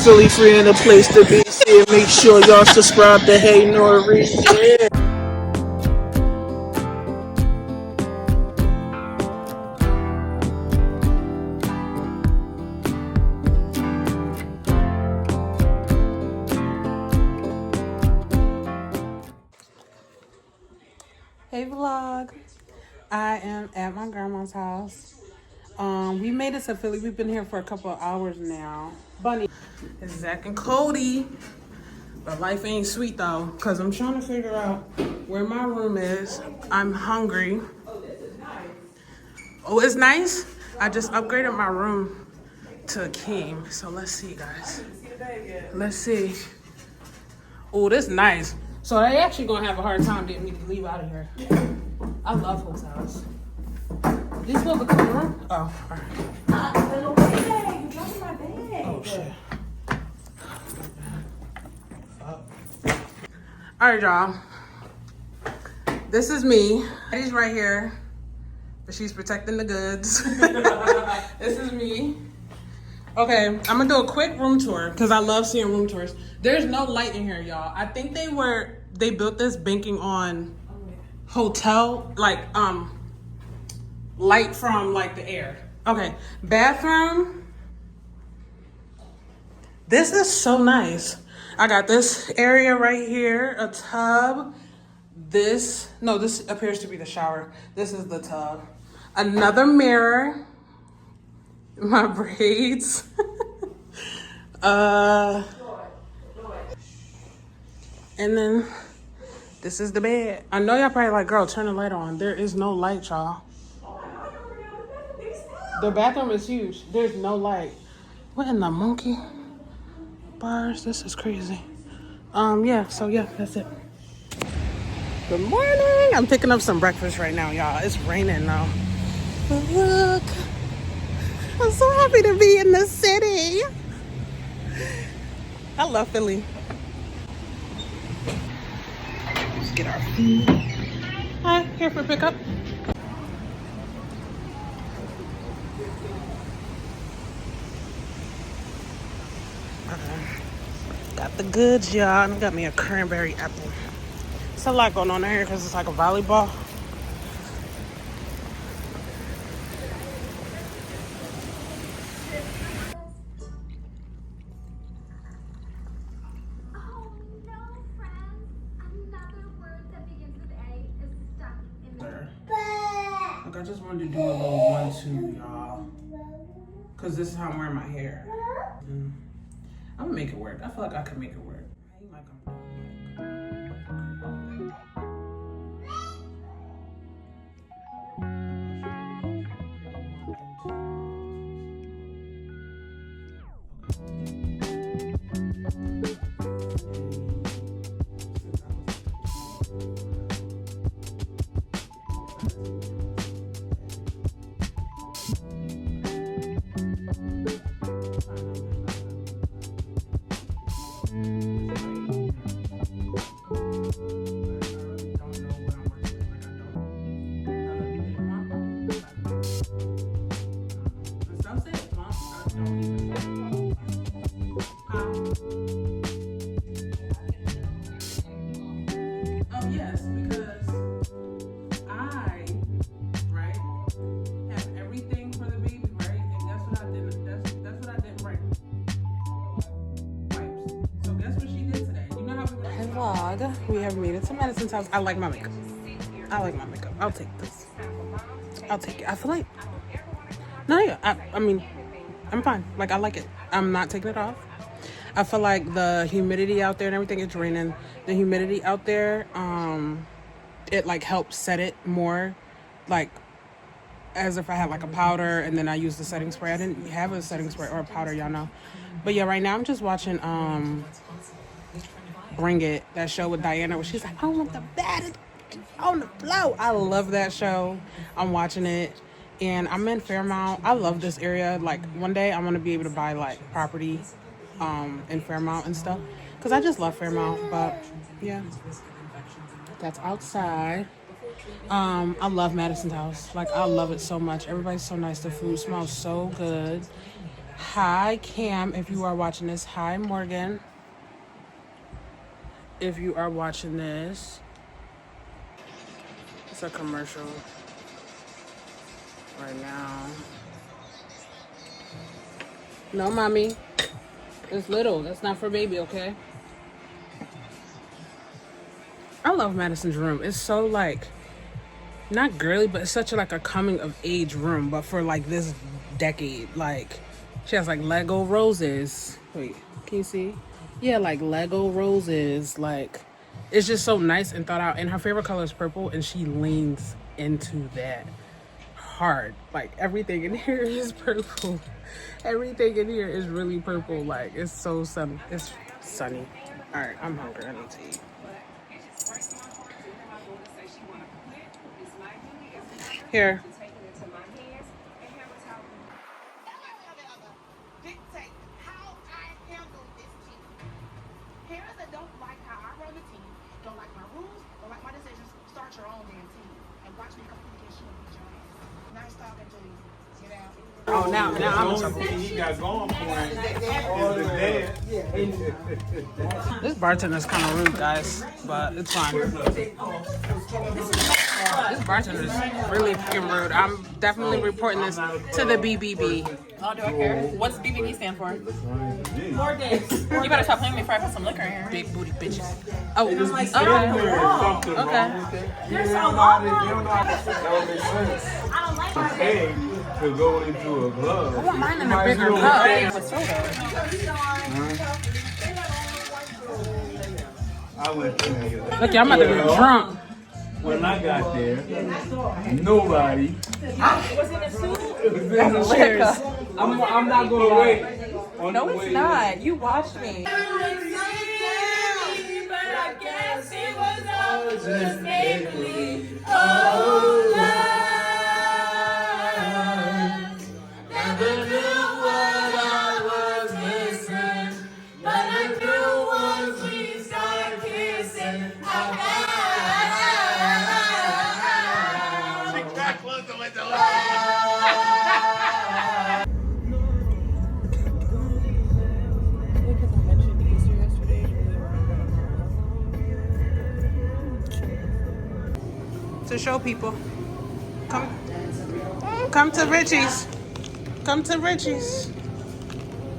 Philly free and a place to be. See, make sure y'all subscribe to Hey Nori. Yeah. Hey vlog, I am at my grandma's house. We made it to Philly. We've been here for a couple of hours now. Bunny is Zach and Cody, but life ain't sweet though, cause I'm trying to figure out where my room is. I'm hungry. Oh, it's nice. I just upgraded my room to a king, so let's see, guys. Let's see. Oh, this nice. So they actually gonna have a hard time getting me to leave out of here. I love hotels. These feel the color. Oh, all right. Little bag. You dropped my bag. Oh shit. All right, y'all. This is me. Eddie's right here, but she's protecting the goods. This is me. Okay, I'm gonna do a quick room tour because I love seeing room tours. There's no light in here, y'all. I think they built this banking on hotel, like, light from like the air. Okay, bathroom. This is so nice. I got this area right here, a tub. This appears to be the shower. This is the tub. Another mirror. My braids. And then this is the bed. I know y'all probably like, girl, turn the light on. There is no light, y'all. The bathroom is huge. There's no light. What in the monkey bars? This is crazy. Yeah, that's it. Good morning. I'm picking up some breakfast right now, y'all. It's raining now. But look. I'm so happy to be in the city. I love Philly. Let's get our food. Hi, here for pickup. Got the goods, y'all. And got me a cranberry apple. It's a lot going on here because it's like a volleyball. Look, I just wanted to do a little 1-2, y'all. Because this is how I'm wearing my hair. I'm gonna make it work. I feel like I can make it work. I ain't like vlog. We have made it to Madison's house. I like my makeup. I'll take this. I'll take it. I feel like I mean, I'm fine. Like, I like it. I'm not taking it off. I feel like the humidity out there and everything, it's raining. The humidity out there, it like helps set it more, like as if I had like a powder and then I use the setting spray. I didn't have a setting spray or a powder, y'all know. But yeah, right now I'm just watching Bring It, that show with Diana where she's like, I want the baddest on the floor. I love that show. I'm watching it. And I'm in Fairmount. I love this area. Like, one day I want to be able to buy like property in Fairmount and stuff, because I just love Fairmount. But yeah, that's outside. I love Madison's house. Like, I love it so much. Everybody's so nice. The food smells so good. Hi, Cam, if you are watching this. Hi, Morgan, if you are watching this. It's a commercial right now. No, mommy. It's little. That's not for baby, okay? I love Madison's room. It's so like, not girly, but it's such a, like a coming of age room, but for like this decade. Like, she has like Lego roses. Wait, can you see? Yeah, like Lego roses. Like, it's just so nice and thought out. And her favorite color is purple, and she leans into that hard. Like, everything in here is purple. Everything in here is really purple. Like, it's so sunny. It's sunny. All right, I'm hungry. I need to eat. Here. Dictate how I handle this team. Parents that don't like how I run the team, don't like my rules, don't like my decisions, start your own damn team and watch me compete against you and beat your ass. Nice talking to you. Get out. Oh, now I'm in trouble. He got going for it. This bartender's kind of rude, guys, but it's fine. This bartender is really freaking rude. I'm definitely reporting this to the BBB. Oh, do I care? What's BBB stand for? More days. You better stop playing me before I put some liquor in here. Big booty bitches. Oh, okay. Okay. To go into a glove. I want mine in a bigger cup. With soda. I went to niggas. Look, I'm about to be drunk. When I got there, nobody. Was it a suit? Cheers. I'm not gonna wait. No, it's not. You watched me. To show people. Come to Richie's. Come to Richie's.